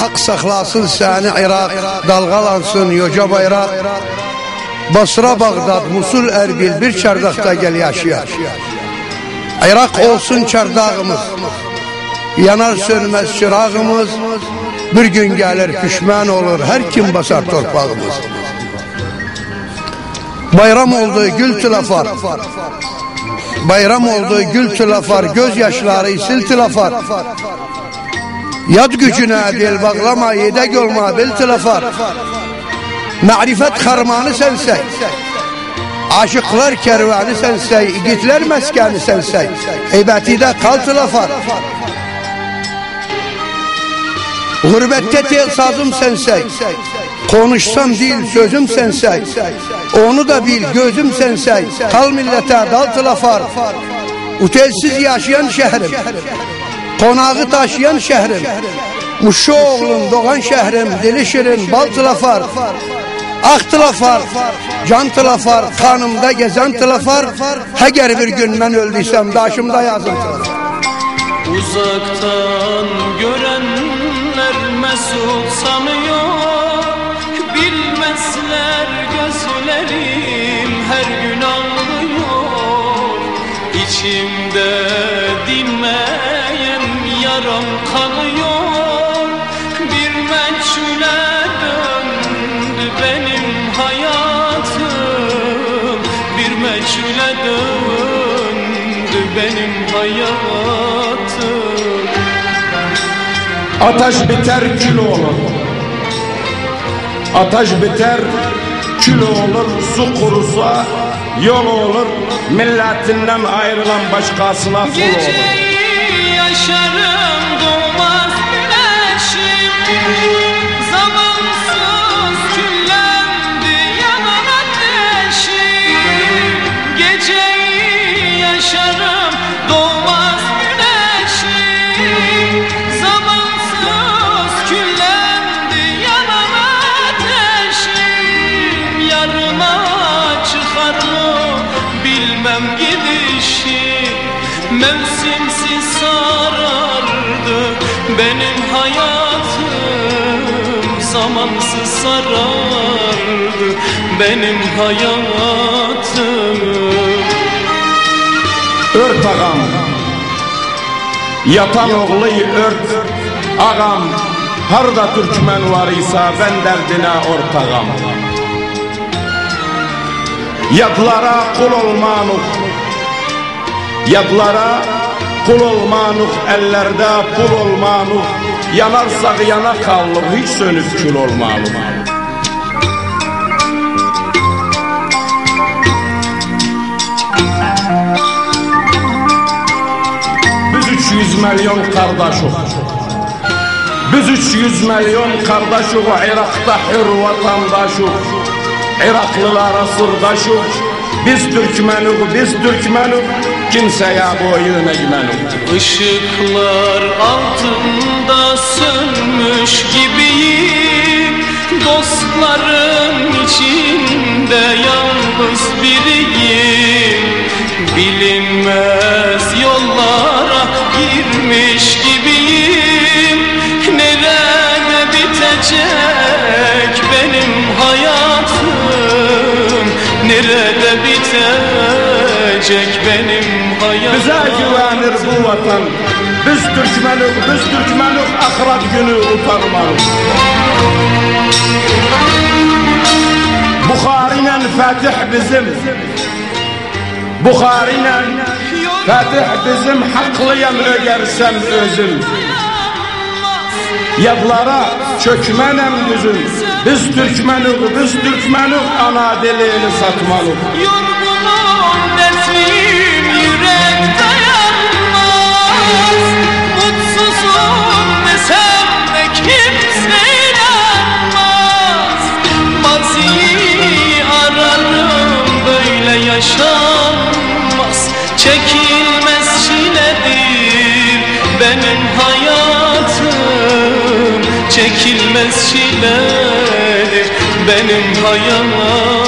Hak saxlasın səni İraq, dalğalansın yoca bayraq. Basra, Bağdad, Musul, Erbil bir çardaqda gəl yaşayar. İraq olsun çardağımız, yanar sönməz çırağımız. Bir gün gəlir pişman olur hər kim basar torpağımız. Bayram oldu gül tülafar, bayram oldu gül tülafar, göz yaşları sil tülafar. Yad gücüne dil bağlama, yedek olma bil tülafar. Ma'rifet harmanı sensey, aşıklar kervanı sensey, igitler meskeni sensey, eybetide kal tülafar. Gurbette tel sazım sensey, konuşsam dil sözüm sensey. Onu da bil gözüm sensey, kal millete dal tılafar. Utelsiz yaşayan şehrim, konağı taşıyan şehrim, Muşu oğlum doğan şehrim, dili şirin bal tılafar. Ak tılafar, can tılafar, kanımda gezen tılafar. Eğer bir gün ben öldüysem daşımda yazın tılafar. Uzaktan görenler mesut sanıyor, bilmezler gözlerim her gün ağlıyor. İçimde dinmeyen yaram kanıyor, bir meçhule döndü benim hayatım, bir meçhule döndü benim hayatım. Ateş biter kül olur, ateş biter kül olur, su kurusa yol olur, milletinden ayrılan başkasına kul olur. Geceyi yaşarım doğmaz güneşim, zamansız küllendi yanan ateşim. Geceyi yaşarım doğmaz güneşim, zamansız küllendi yanan ateşim. Yarına çıkar mı bilmem gidişim, mevsimsiz sarardı benim hayatım, zamansız sarardı benim hayatım. Ört ağam, yatan oğlu ört ağam, harda Türkmen var ise ben derdine ortağam. Yadlara kul olmanuk, yadlara kul olmanuk, ellerde pul olmanuk, yanarsak yana kalır, hiç sönüp kül olmanuk. Biz 300 milyon kardeşik, biz 300 milyon kardeşik, Irak'ta hür vatandaşik, Iraklılara sırdaşık, biz Türkmenuk, biz Türkmenuk, kimseye boyun eğmenuk. Işıklar altında sönmüş gibiyim, dostların içinde yalnız biriyim. Bilinmez yollara girmiş gibiyim, nerede bitecek benim hayatım, nerede bitecek benim hayatım. Bize güvenir bu vatan, biz Türkmenuk, biz Türkmenuk, ahiret günü utanmalıyız. Bukhari'yle Fatih bizim, Bukhari'yle Fatih bizim, haklıyam ögersem özüm. Yadlara çökmenem düzüm, biz Türkmenuk, biz Türkmenuk, ana dilini satmalıyız. Yorgunum, dertliyim, yürek dayanmaz. Mutsuzum desem de kimse inanmaz. Maziyi ararım, böyle yaşanmaz. Çekilmez çiledir benim hayatım, çekilmez çiledir benim hayatım.